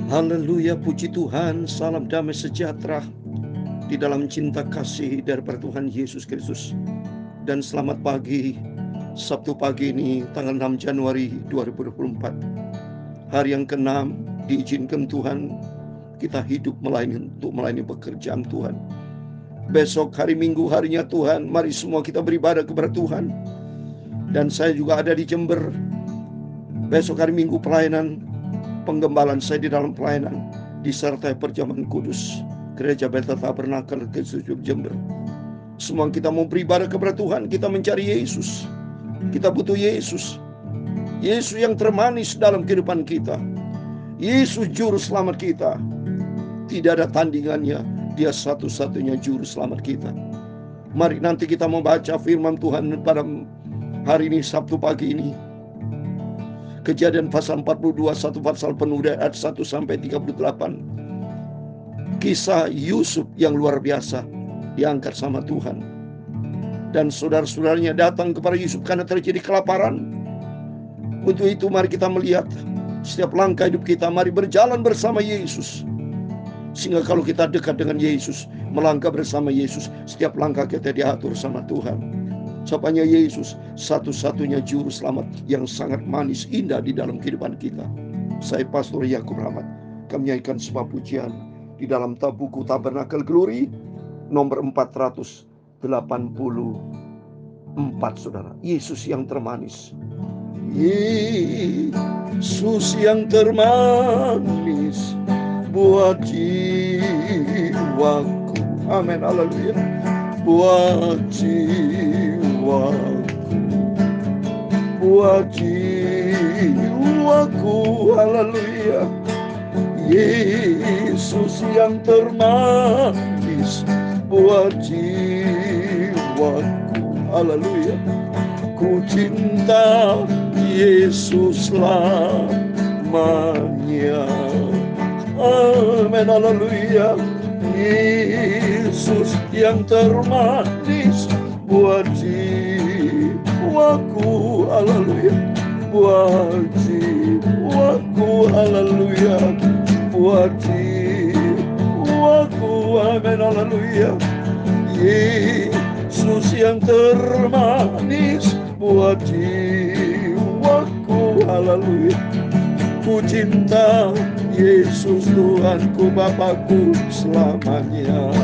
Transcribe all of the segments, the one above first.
Haleluya, puji Tuhan, salam damai sejahtera di dalam cinta kasih daripada Tuhan Yesus Kristus. Dan selamat pagi, Sabtu pagi ini tanggal 6 Januari 2024. Hari yang ke-6 diizinkan Tuhan kita hidup untuk melayani pekerjaan Tuhan. Besok hari Minggu, harinya Tuhan, mari semua kita beribadah kepada Tuhan. Dan saya juga ada di Jember. Besok hari Minggu pelayanan penggembalaan saya di dalam pelayanan disertai perjamuan kudus Gereja Bethel Tabernakel ke-7 Jember. Semua kita mau beribadah kepada Tuhan, kita mencari Yesus. Kita butuh Yesus. Yesus yang termanis dalam kehidupan kita. Yesus juru selamat kita. Tidak ada tandingannya. Dia satu-satunya juru selamat kita. Mari nanti kita membaca firman Tuhan pada hari ini, Sabtu pagi ini. Kejadian pasal 42, satu pasal penuh dari ayat 1 sampai 38. Kisah Yusuf yang luar biasa diangkat sama Tuhan. Dan saudara-saudaranya datang kepada Yusuf karena terjadi kelaparan. Untuk itu mari kita melihat setiap langkah hidup kita, mari berjalan bersama Yesus. Sehingga kalau kita dekat dengan Yesus, melangkah bersama Yesus, setiap langkah kita diatur sama Tuhan. Sapanya Yesus, satu-satunya juru selamat yang sangat manis, indah di dalam kehidupan kita. Saya Pastor Yakub Rahmat. Kami nyanyikan sebuah pujian di dalam buku Tabernakel Glory nomor 484, saudara. Yesus yang termanis. Yesus yang termanis buat jiwaku. Amin, haleluya. Buat jiwaku, haleluya. Yesus yang termanis buat jiwaku, haleluya. Ku cinta Yesus lamanya, amin, haleluya. Yesus yang termanis buat jiwaku, haleluya. Buat jiwaku, haleluya. Buat jiwaku, amin, haleluya. Yesus yang termanis buat jiwaku, haleluya. Ku cinta Yesus Tuhanku, Bapakku selamanya,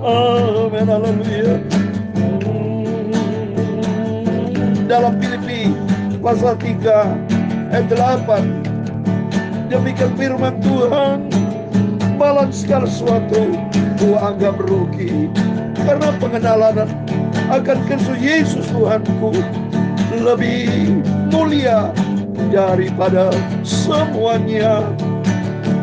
amin, haleluya. Dalam Filipi pasal 3 ayat 8, demikian firman Tuhan, malah segala sesuatu ku anggap rugi karena pengenalan akan Kristus Yesus Tuhanku lebih mulia daripada semuanya.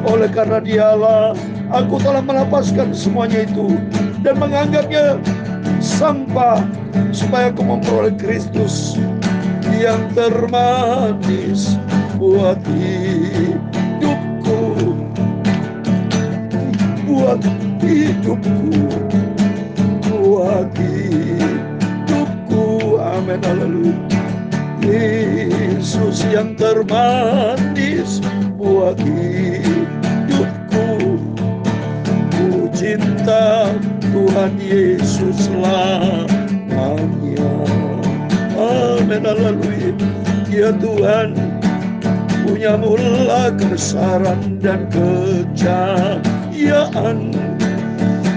Oleh karena Dialah aku telah melepaskan semuanya itu dan menganggapnya sampah supaya aku memperoleh Kristus yang termanis buat hidupku, buat hidupku, buat hidupku, amin, haleluya. Yesus yang termanis buat hidupku. Ku cinta Tuhan Yesus lamanya, amin, haleluya. Ya Tuhan, punya mula kebesaran dan kejayaan,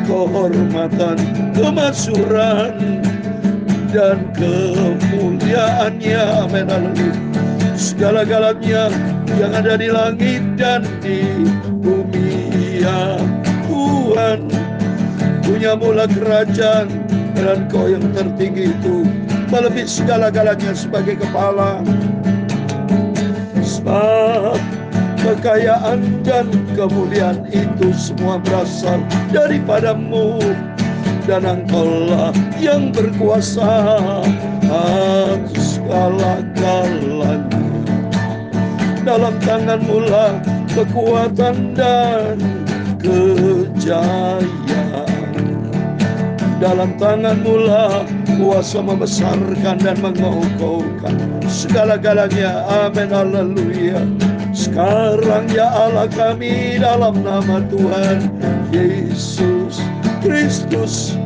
kehormatan, kemasyhuran dan kemuliaannya, amin, haleluya. Segala-galanya yang ada di langit dan di bumi, ya Tuhan, punya mula kerajaan dan Kau yang tertinggi itu melebihi segala-galanya sebagai kepala. Sebab kekayaan dan kemuliaan itu semua berasal daripada-Mu, dan Engkau-lah yang berkuasa atas segala-galanya. Dalam tangan-Mu lah kekuatan dan kejayaan. Dalam tangan-Mu lah kuasa membesarkan dan mengokohkan segala-galanya, amin, haleluya. Sekarang ya Allah kami dalam nama Tuhan Yesus Kristus,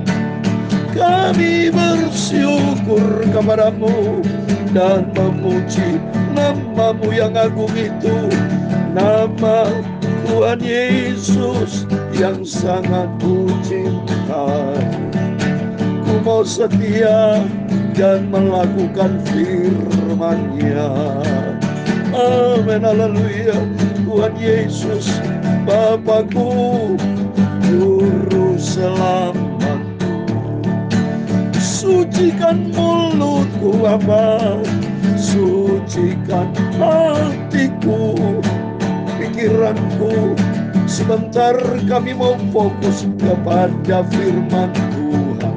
kami bersyukur kepadamu dan memuji nama-Mu yang agung itu, nama Tuhan Yesus yang sangat ku cintai. Ku mau setia dan melakukan firman-Nya. Amin, haleluya. Tuhan Yesus, Bapakku, Juru Selamatku, sucikan mulutku Bapa, sucikan hatiku, pikiranku. Sebentar kami mau fokus kepada firman Tuhan.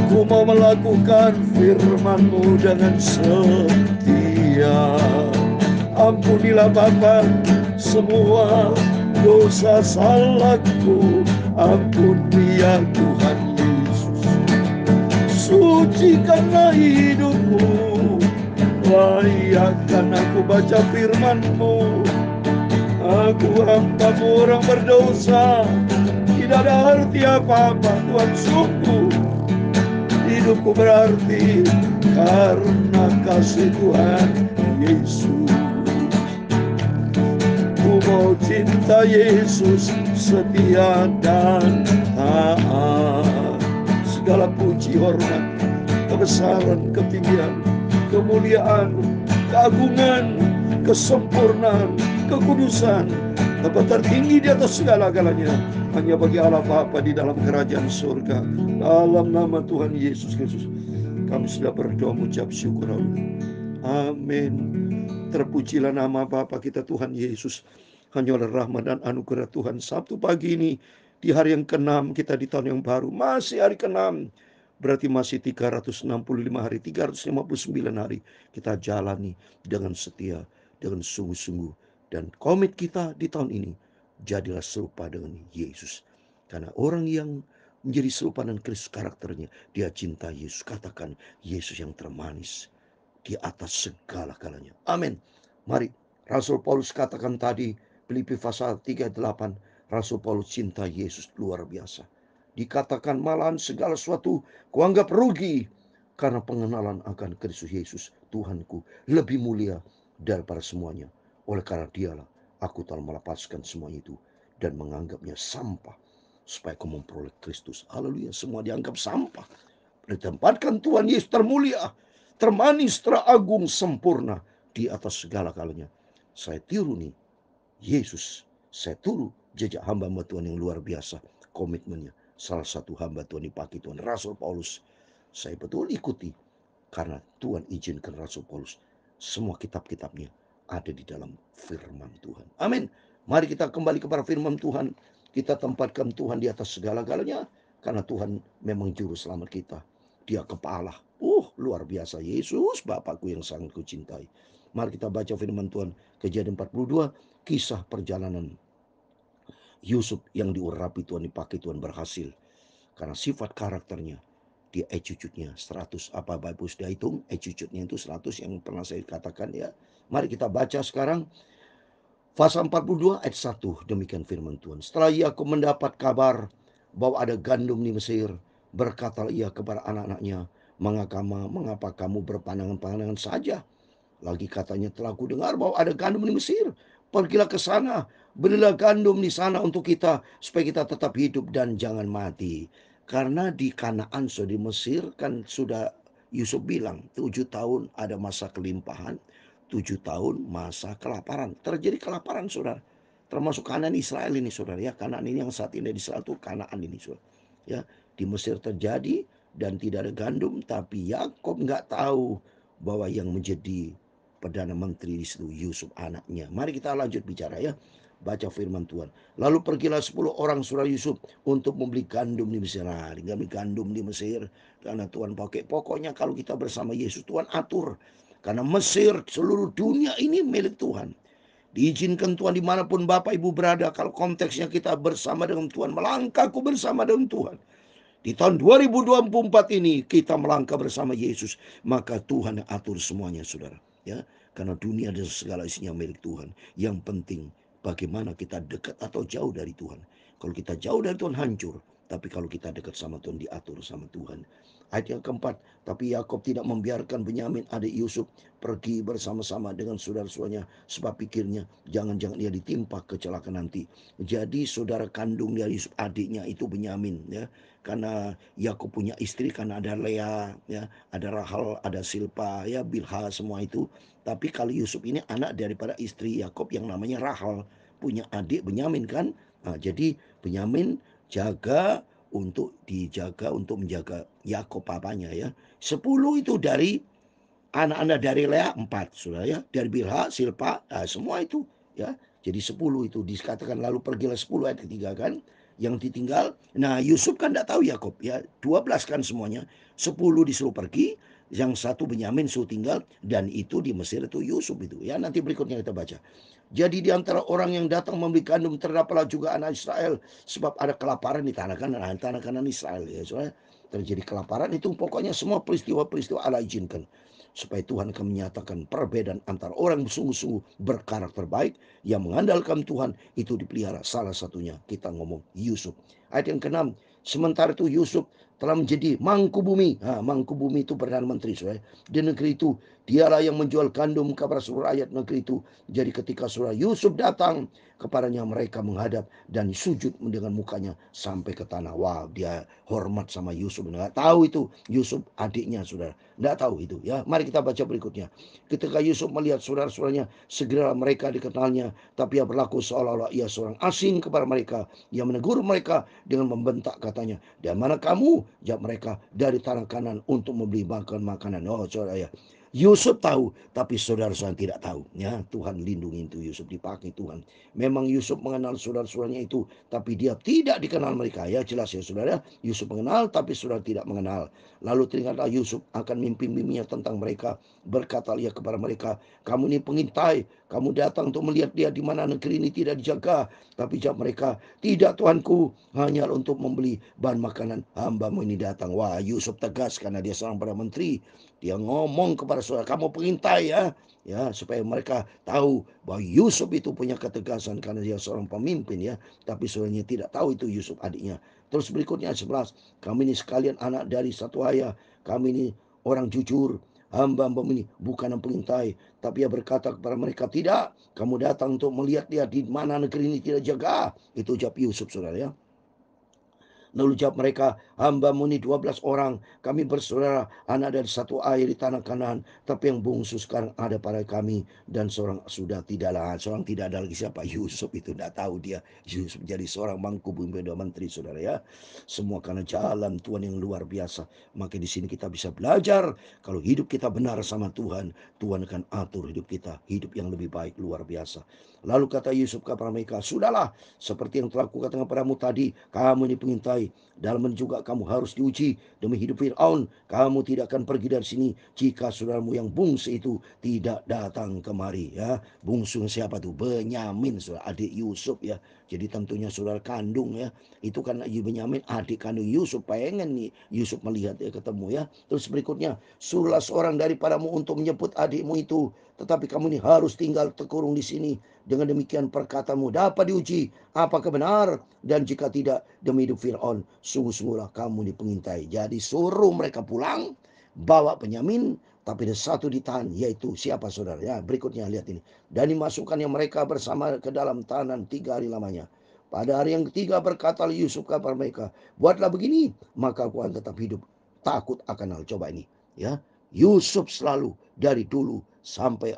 Ku mau melakukan firman-Mu dengan setia. Ampunilah Bapa semua dosa salahku. Ampuni ya Tuhan Yesus. Sucikanlah hidupku. Layakkan aku baca firman-Mu. Aku hamba-Mu orang berdosa, tidak ada arti apa-apa Tuhan. Sungguh hidupku berarti karena kasih Tuhan Yesus. Ku mau cinta Yesus, setia dan taat. Segala puji, hormat, kebesaran, ketinggian, kemuliaan, keagungan, kesempurnaan, kekudusan, tempat tertinggi di atas segala-galanya hanya bagi Allah Bapa di dalam kerajaan surga. Dalam nama Tuhan Yesus Kristus kami sudah berdoa mengucap syukur. Amin. Terpujilah nama Bapa kita Tuhan Yesus. Hanya oleh rahmat dan anugerah Tuhan, Sabtu pagi ini di hari yang ke-6 kita di tahun yang baru, masih hari ke-6, berarti masih 365 hari, 359 hari kita jalani dengan setia, dengan sungguh-sungguh. Dan komit kita di tahun ini, jadilah serupa dengan Yesus. Karena orang yang menjadi serupa dengan Kristus karakternya, dia cinta Yesus. Katakan Yesus yang termanis di atas segala-galanya. Amin. Mari, Rasul Paulus katakan tadi, Filipi pasal 3:8, Rasul Paulus cinta Yesus luar biasa. Dikatakan malahan segala sesuatu kuanggap rugi karena pengenalan akan Kristus Yesus Tuhanku lebih mulia daripada semuanya. Oleh karena dialah aku telah melepaskan semua itu dan menganggapnya sampah supaya aku memperoleh Kristus. Haleluya, semua dianggap sampah. Ditempatkan Tuhan Yesus termulia, termanis, teragung, sempurna di atas segala-galanya. Saya tiru nih Yesus, saya tiru jejak hamba-hamba Tuhan yang luar biasa komitmennya. Salah satu hamba Tuhan dipakai Tuhan, Rasul Paulus. Saya betul ikuti karena Tuhan izinkan Rasul Paulus semua kitab-kitabnya ada di dalam firman Tuhan. Amin. Mari kita kembali kepada firman Tuhan. Kita tempatkan Tuhan di atas segala-galanya karena Tuhan memang juru selamat kita. Dia kepala. Luar biasa. Yesus Bapakku yang sangat kucintai. Mari kita baca firman Tuhan. Kejadian 42, kisah perjalanan Yusuf yang diurapi Tuhan, dipakai Tuhan, berhasil. Karena sifat karakternya, dia attitude-nya 100. Apa Bapak sudah hitung? Attitude-nya itu 100 yang pernah saya katakan ya. Mari kita baca sekarang. Pasal 42 ayat 1, demikian firman Tuhan. Setelah Yakub mendapat kabar bahwa ada gandum di Mesir, berkatalah ia kepada anak-anaknya, mengapa kamu berpandangan-pandangan saja? Lagi katanya, telah ku dengar bahwa ada gandum di Mesir. Pergilah ke sana, belilah gandum di sana untuk kita, supaya kita tetap hidup dan jangan mati. Karena di Kanaan, di Mesir kan sudah Yusuf bilang, 7 tahun ada masa kelimpahan, 7 tahun masa kelaparan. Terjadi kelaparan, saudara. Termasuk Kanaan Israel ini, saudara. Ya, Kanaan ini yang saat ini di Israel itu Kanaan ini, saudara. Ya, di Mesir terjadi dan tidak ada gandum, tapi Yakub nggak tahu bahwa yang menjadi Perdana Menteri di situ Yusuf anaknya. Mari kita lanjut bicara ya. Baca firman Tuhan. Lalu pergilah 10 orang saudara Yusuf untuk membeli gandum di Mesir. Nah, kami gandum di Mesir karena Tuhan pakai. Pokoknya kalau kita bersama Yesus, Tuhan atur. Karena Mesir, seluruh dunia ini milik Tuhan. Diizinkan Tuhan dimanapun Bapak Ibu berada. Kalau konteksnya kita bersama dengan Tuhan, melangkahku bersama dengan Tuhan. Di tahun 2024 ini kita melangkah bersama Yesus. Maka Tuhan atur semuanya, saudara. Ya, Karena dunia dan segala isinya milik Tuhan. Yang penting bagaimana kita dekat atau jauh dari Tuhan. Kalau kita jauh dari Tuhan hancur. Tapi kalau kita dekat sama Tuhan, diatur sama Tuhan. Ayat yang keempat, tapi Yakob tidak membiarkan Benyamin adik Yusuf pergi bersama-sama dengan saudara-saudaranya, sebab pikirnya jangan-jangan dia ditimpa kecelakaan nanti. Jadi saudara kandung dari Yusuf, adiknya itu Benyamin, ya. Karena Yakub punya istri, karena ada Lea, ya, ada Rahel, ada Silpa, ya, Bilha, semua itu. Tapi kalau Yusuf ini anak daripada istri Yakub yang namanya Rahel, punya adik Benyamin kan. Nah, jadi Benyamin dijaga untuk menjaga Yakub papanya, ya. 10 itu dari anak-anak dari Lea, 4 sudah, ya. Dari Bilha, Silpa, semua itu, ya. Jadi 10 itu dikatakan lalu pergilah 10 ayat ketiga kan. Yang ditinggal, nah Yusuf kan tidak tahu Yakub, ya. 12 kan semuanya. 10 disuruh pergi, yang satu Benyamin suruh tinggal, dan itu di Mesir itu Yusuf itu, ya. Nanti berikutnya kita baca. Jadi di antara orang yang datang membeli gandum terdapatlah juga anak Israel, sebab ada kelaparan di tanah kanan Israel, ya. Soalnya terjadi kelaparan itu, pokoknya semua peristiwa-peristiwa Allah izinkan supaya Tuhan akan menyatakan perbedaan antara orang yang sungguh-sungguh berkarakter baik yang mengandalkan Tuhan, itu dipelihara. Salah satunya kita ngomong Yusuf. Ayat yang ke-6, sementara itu Yusuf telah menjadi mangku bumi. Mangku bumi itu Perdana Menteri, saudara. Di negeri itu dialah yang menjual gandum kepada seluruh rakyat negeri itu. Jadi ketika saudara Yusuf datang, kepadanya mereka menghadap dan sujud dengan mukanya sampai ke tanah. Wow, dia hormat sama Yusuf. Nggak tahu itu Yusuf adiknya, saudara. Nggak tahu itu, ya. Mari kita baca berikutnya. Ketika Yusuf melihat saudara-saudaranya, segera mereka dikenalnya, tapi ia berlaku seolah-olah ia seorang asing kepada mereka. Ia menegur mereka dengan membentak, katanya, "Dan mana kamu?" Jawab mereka, "Dari tanah kanan untuk membeli makan makanan." Oh, saudara, ya. Yusuf tahu, tapi saudara-saudara tidak tahu, ya. Tuhan lindungi itu Yusuf, dipakai Tuhan. Memang Yusuf mengenal saudara-saudaranya itu, tapi dia tidak dikenal mereka, ya. Jelas, ya, saudara. Yusuf mengenal, tapi saudara tidak mengenal. Lalu teringatlah Yusuf akan mimpi-mimpinya tentang mereka. Berkata ia kepada mereka, "Kamu ini pengintai, kamu datang untuk melihat dia di mana negeri ini tidak dijaga." Tapi jawab mereka, "Tidak, Tuanku, hanya untuk membeli bahan makanan hambamu ini datang." Wah, Yusuf tegas karena dia seorang perdana menteri. Dia ngomong kepada saudara, "Kamu pengintai, ya." Ya, supaya mereka tahu bahwa Yusuf itu punya ketegasan karena dia seorang pemimpin, ya. Tapi saudaranya tidak tahu itu Yusuf adiknya. Terus berikutnya 11, "Kami ini sekalian anak dari satu ayah. Kami ini orang jujur. Hamba-hamba ini bukan yang pengintai." Tapi ia berkata kepada mereka, "Tidak, kamu datang untuk melihat dia di mana negeri ini tidak jaga." Itu jawab Yusuf, saudara, ya. Lalu jawab mereka, "Hambamu ini 12 orang. Kami bersaudara, anak dari satu ayah di tanah Kanaan. Tapi yang bungsu sekarang ada pada kami. Dan seorang sudah tidaklah." Seorang tidak ada lagi. Siapa? Yusuf itu. Tidak tahu dia. Yusuf menjadi seorang mangku bumi Perdana Menteri, saudara, ya. Semua karena jalan Tuhan yang luar biasa. Maka di sini kita bisa belajar. Kalau hidup kita benar sama Tuhan, Tuhan akan atur hidup kita. Hidup yang lebih baik, luar biasa. Lalu kata Yusuf kepada mereka, "Sudahlah, seperti yang telah kukatakan padamu tadi, kamu ini pengintai. Dalam juga kamu harus diuji. Demi hidup Fir'aun, kamu tidak akan pergi dari sini jika saudaramu yang bungsu itu tidak datang kemari." Ya, bungsu siapa tuh? Benyamin, saudara, adik Yusuf, ya. Jadi tentunya saudara kandung, ya. Itu kan Benyamin adik kandung Yusuf. Pengen nih Yusuf melihat dia ketemu, ya. Terus berikutnya, "Suruhlah seorang daripadamu untuk menyebut adikmu itu, tetapi kamu ini harus tinggal terkurung di sini. Dengan demikian perkataanmu dapat diuji apakah benar, dan jika tidak, demi hidup Fir'aun, sungguh-sungguhlah kamu dipengintai." Jadi suruh mereka pulang, bawa Benyamin, tapi ada satu ditahan, yaitu siapa, saudara? Ya, berikutnya lihat ini. "Dan dimasukkannya mereka bersama ke dalam tahanan 3 hari lamanya. Pada hari yang ketiga berkata Yusuf kepada mereka, 'Buatlah begini, maka aku akan tetap hidup. Takut akan hal." Coba ini, ya. Yusuf selalu dari dulu sampai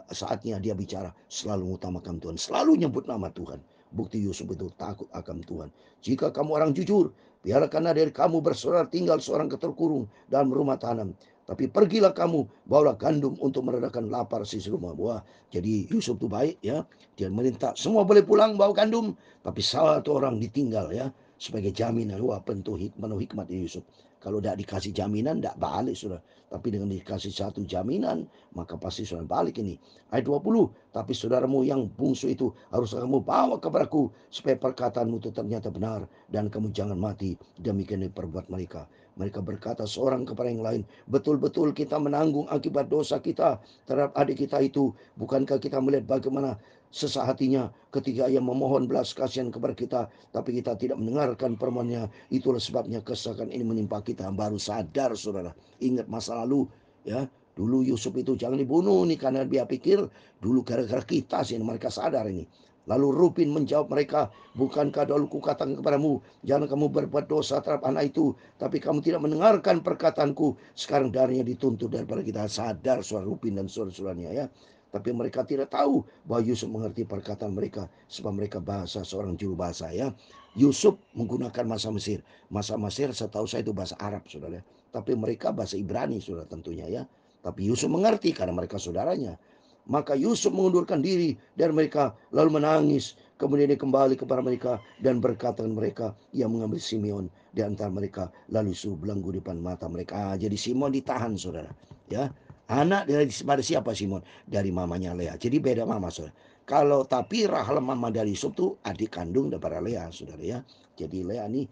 saatnya dia bicara selalu mengutamakan Tuhan, selalu nyebut nama Tuhan. Bukti Yusuf itu takut akan Tuhan. "Jika kamu orang jujur, biarkanlah dari kamu bersaudara tinggal seorang terkurung dalam rumah tahanan. Tapi pergilah kamu, bawalah gandum untuk meredakan lapar sisi rumah." Wah, jadi Yusuf itu baik, ya. Dia minta semua boleh pulang bawa gandum, tapi satu orang ditinggal, ya, sebagai jaminan. Wah, penuh hikmat Yusuf. Kalau tidak dikasih jaminan, tidak balik, sudah. Tapi dengan dikasih satu jaminan, maka pasti sudah balik ini. Ayat 20, "Tapi saudaramu yang bungsu itu harus kamu bawa kepadaku, supaya perkataanmu itu ternyata benar, dan kamu jangan mati." Demikian diperbuat mereka. Mereka berkata seorang kepada yang lain, betul-betul kita menanggung akibat dosa kita terhadap adik kita itu. Bukankah kita melihat bagaimana sesak hatinya ketika ia memohon belas kasihan kepada kita, tapi kita tidak mendengarkan permohonannya. Itulah sebabnya kesesakan ini menimpa kita. Baru sadar, saudara. Ingat masa lalu, ya. Dulu Yusuf itu jangan dibunuh nih, karena dia pikir dulu gara-gara kita sih. Mereka sadar ini. Lalu Rubin menjawab mereka, bukankah dahulu kukatakan kepadamu, jangan kamu berbuat dosa terhadap anak itu, tapi kamu tidak mendengarkan perkataanku. Sekarang darahnya dituntut daripada kita. Sadar suara Rubin dan saudara-saudaranya, ya. Tapi mereka tidak tahu bahwa Yusuf mengerti perkataan mereka, sebab mereka bahasa seorang juru bahasa, ya. Yusuf menggunakan bahasa Mesir. Bahasa Mesir setahu saya itu bahasa Arab, saudara. Tapi mereka bahasa Ibrani, saudara, tentunya, ya. Tapi Yusuf mengerti karena mereka saudaranya. Maka Yusuf mengundurkan diri dari mereka, lalu menangis. Kemudian dia kembali kepada mereka dan berkata kepada mereka, ia mengambil Simeon di antara mereka, lalu suruh belenggu di depan mata mereka. Jadi Simeon ditahan, saudara. Ya, anak dari pada siapa Simeon? Dari mamanya Lea. Jadi beda mama, saudara. Kalau tapi Rahel mama dari Yusuf tuh adik kandung daripada Lea, saudara, ya. Jadi Lea ini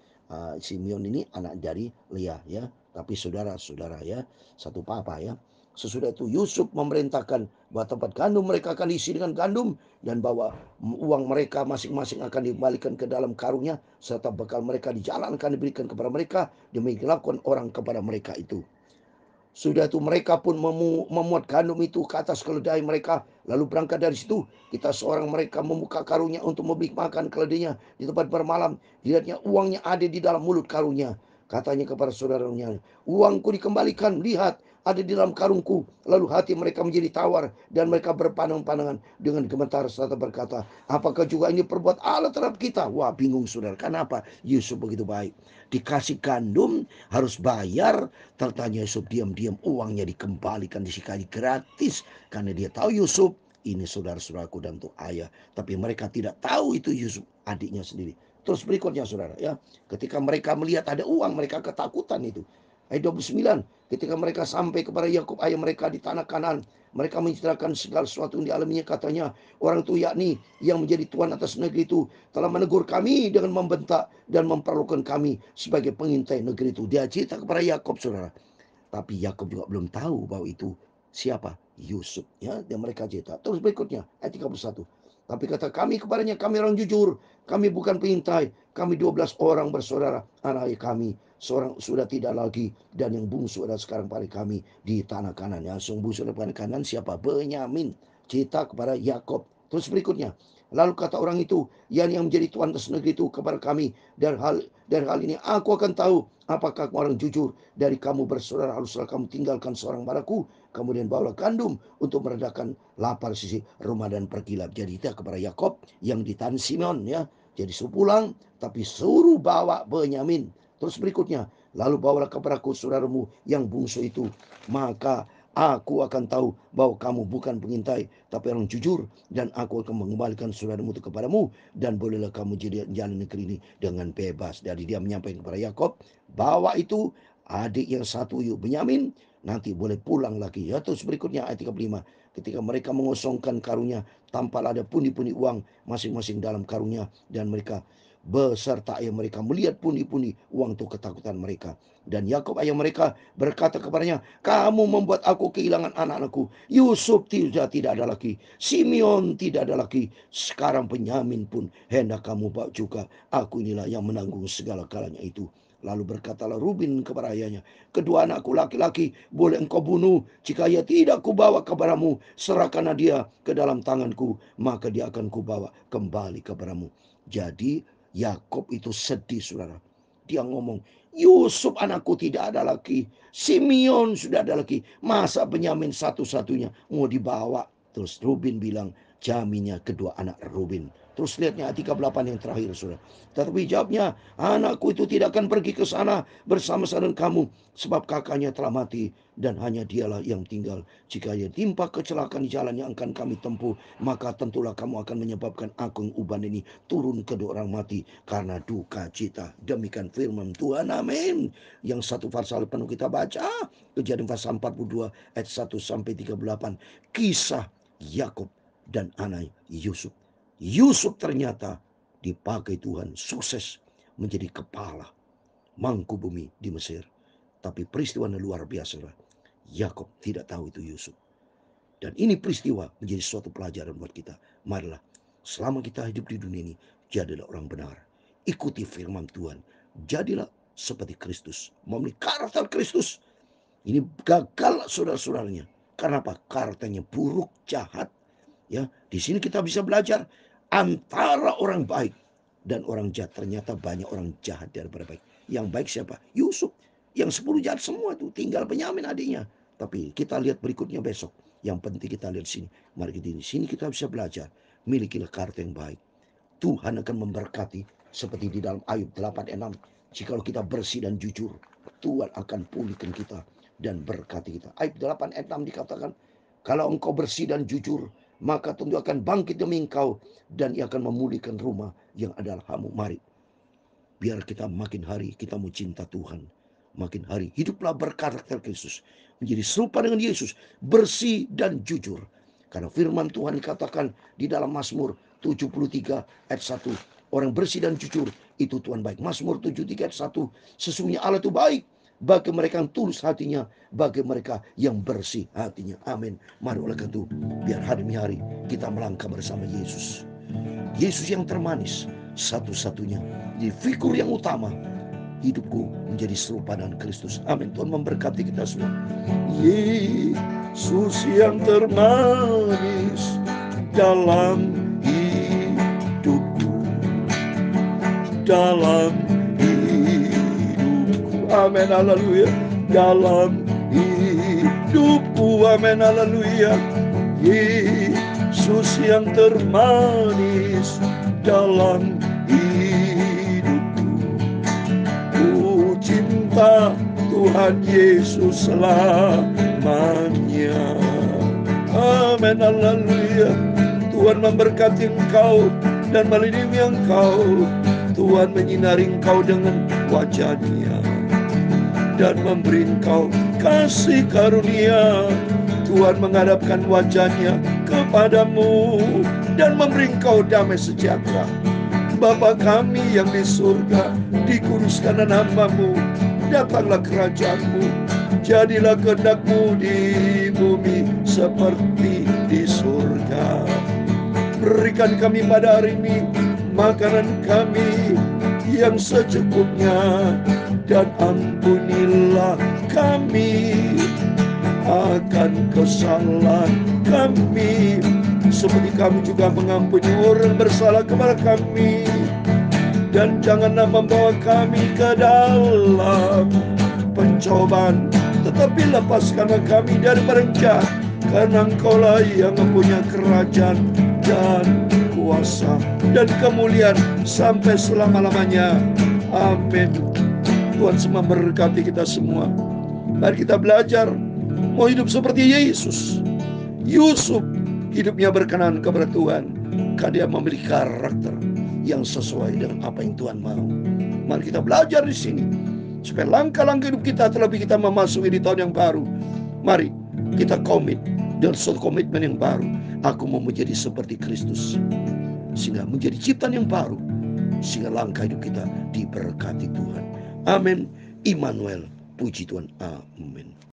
Simeon ini anak dari Lea, ya. Tapi saudara-saudara, ya, satu papa, ya. Sesudah itu Yusuf memerintahkan bahwa tempat gandum mereka akan diisi dengan gandum, dan bahwa uang mereka masing-masing akan dikembalikan ke dalam karungnya, serta bekal mereka dijalankan diberikan kepada mereka, demikian lakukan orang kepada mereka itu. Sudah itu mereka pun memuat gandum itu ke atas keledai mereka, lalu berangkat dari situ. Kita seorang mereka membuka karungnya untuk memberi makan keledainya di tempat bermalam. Dilihatnya uangnya ada di dalam mulut karungnya. Katanya kepada saudaranya, uangku dikembalikan, lihat ada di dalam karungku. Lalu hati mereka menjadi tawar dan mereka berpandang-pandangan dengan gemetar serta berkata, apakah juga ini perbuat Allah terhadap kita? Wah, bingung, saudara. Kenapa Yusuf begitu baik? Dikasih gandum harus bayar. Tertanya Yusuf, diam-diam uangnya dikembalikan sekali gratis, karena dia tahu Yusuf ini saudara-saudaraku dan untuk ayah. Tapi mereka tidak tahu itu Yusuf adiknya sendiri. Terus berikutnya, saudara, ya, ketika mereka melihat ada uang, mereka ketakutan itu. Ayat 29, ketika mereka sampai kepada Yakub ayah mereka di tanah Kanaan, mereka menceritakan segala sesuatu yang dialaminya. Katanya, orang itu yakni yang menjadi tuan atas negeri itu telah menegur kami dengan membentak dan memperlakukan kami sebagai pengintai negeri itu. Dia cerita kepada Yakub, saudara. Tapi Yakub juga belum tahu bahwa itu siapa? Yusuf, ya. Dan mereka cerita. Terus berikutnya ayat 31. Tapi kata kami kepadanya, kami orang jujur, kami bukan pengintai, kami 12 orang bersaudara, anak ayah kami seorang sudah tidak lagi, dan yang bungsu adalah sekarang pada kami di tanah Kanan. Yang bungsu pada kanan siapa? Benyamin. Cerita kepada Yakub. Terus berikutnya, lalu kata orang itu, yang menjadi tuan atas negeri itu kepada kami, dari hal ini aku akan tahu apakah orang jujur dari kamu bersaudara. Haruslah kamu tinggalkan seorang padaku, kemudian bawalah gandum untuk meredakan lapar sisi rumah dan pergilap. Jadi kita kepada Yakob yang ditahan Simeon, ya. Jadi suruh pulang, tapi suruh bawa Benyamin. Terus berikutnya, lalu bawalah kepadaku saudaramu yang bungsu itu, maka aku akan tahu bahwa kamu bukan pengintai, tapi orang jujur, dan aku akan mengembalikan saudaramu itu kepadamu, dan bolehlah kamu jalan negeri ini dengan bebas. Jadi dia menyampaikan kepada Yakob, bawa itu adik yang satu yuk Benyamin, nanti boleh pulang lagi, ya. Terus berikutnya ayat 35, ketika mereka mengosongkan karungnya, tampaklah ada pundi-pundi uang masing-masing dalam karungnya, dan mereka beserta ayah mereka melihat pundi-pundi uang itu, ketakutan mereka. Dan Yakub ayah mereka berkata kepadanya, kamu membuat aku kehilangan anak-anakku. Yusuf tidak ada lagi, Simeon tidak ada lagi, sekarang Benyamin pun hendak kamu bawa juga. Aku inilah yang menanggung segala-galanya itu. Lalu berkatalah Rubin kepada ayahnya, kedua anakku laki-laki boleh engkau bunuh, jika ia tidak kubawa kepadamu. Serahkanlah dia ke dalam tanganku, maka dia akan kubawa kembali kepadamu. Jadi Yakub itu sedih, saudara. Dia ngomong, Yusuf anakku tidak ada lagi, Simeon sudah ada lagi, masa Benyamin satu-satunya mau dibawa? Terus Rubin bilang, jaminnya kedua anak Rubin. Terus lihatnya ayat 38 yang terakhir, saudara. Tetapi jawabnya, anakku itu tidak akan pergi ke sana bersama-sama dengan kamu, sebab kakaknya telah mati, dan hanya dialah yang tinggal. Jika ia timpa kecelakaan di jalan yang akan kami tempuh, maka tentulah kamu akan menyebabkan aku yang uban ini turun ke dua orang mati karena duka cita. Demikian firman Tuhan, amin. Yang satu pasal penuh kita baca, Kejadian pasal 42 ayat 1 sampai 38, kisah Yakub dan anak Yusuf. Yusuf ternyata dipakai Tuhan sukses menjadi kepala mangku bumi di Mesir. Tapi peristiwa yang luar biasa, Yakob tidak tahu itu Yusuf. Dan ini peristiwa menjadi suatu pelajaran buat kita. Marilah, selama kita hidup di dunia ini, jadilah orang benar. Ikuti firman Tuhan. Jadilah seperti Kristus. Memiliki karakter Kristus. Ini gagal saudara-saudaranya. Karena apa? Karakternya buruk, jahat. Ya, di sini kita bisa belajar antara orang baik dan orang jahat. Ternyata banyak orang jahat daripada baik. Yang baik siapa? Yusuf. Yang 10 jahat semua itu, tinggal Benyamin adiknya. Tapi kita lihat berikutnya besok. Yang penting kita lihat di sini. Mari kita di sini kita bisa belajar. Milikilah karakter yang baik. Tuhan akan memberkati seperti di dalam Ayub 8:6. Jikalau kita bersih dan jujur, Tuhan akan pulihkan kita dan berkati kita. Ayub 8:6 dikatakan, kalau engkau bersih dan jujur, maka tentu akan bangkit demi engkau, dan ia akan memulihkan rumah yang adalah hamu. Mari, biar kita makin hari kita mau cinta Tuhan. Makin hari hiduplah berkarakter Kristus, menjadi serupa dengan Yesus, bersih dan jujur. Karena firman Tuhan dikatakan di dalam Mazmur 73 ayat 1, orang bersih dan jujur itu Tuhan baik. Mazmur 73 ayat 1, sesungguhnya Allah itu baik bagi mereka yang tulus hatinya, bagi mereka yang bersih hatinya. Amin. Mari oleh karena itu, biar hari demi hari kita melangkah bersama Yesus. Yesus yang termanis, satu-satunya, di figur yang utama. Hidupku menjadi serupa dengan Kristus. Amin. Tuhan memberkati kita semua. Yesus yang termanis dalam hidupku, dalam hidupku. Amin. Haleluya. Dalam hidupku. Amin. Haleluya. Yesus yang termanis dalam cinta Tuhan Yesus selamanya. Amin. Haleluya. Tuhan memberkati engkau dan melindungi engkau. Tuhan menyinari engkau dengan wajah-Nya dan memberi engkau kasih karunia. Tuhan menghadapkan wajah-Nya kepadamu dan memberi engkau damai sejahtera. Bapa kami yang di surga, dikuduskanlah nama-Mu, datanglah kerajaan-Mu, jadilah kehendak-Mu di bumi seperti di surga. Berikan kami pada hari ini makanan kami yang secukupnya, dan ampunilah kami akan kesalahan kami, seperti kami juga mengampuni orang bersalah kepada kami. Dan janganlah membawa kami ke dalam pencobaan, tetapi lepaskanlah kami daripada yang jahat, karena Engkau-lah yang mempunyai kerajaan dan kuasa dan kemuliaan sampai selama-lamanya. Amin. Tuhan semua memberkati kita semua. Mari kita belajar mau hidup seperti Yesus. Yusuf hidupnya berkenan kepada Tuhan, karena dia memiliki karakter yang sesuai dengan apa yang Tuhan mau. Mari kita belajar di sini, supaya langkah-langkah hidup kita terlebih kita memasuki di tahun yang baru. Mari kita komit dengan suatu komitmen yang baru. Aku mau menjadi seperti Kristus, sehingga menjadi ciptaan yang baru, sehingga langkah hidup kita diberkati Tuhan. Amin. Immanuel, puji Tuhan. Amin.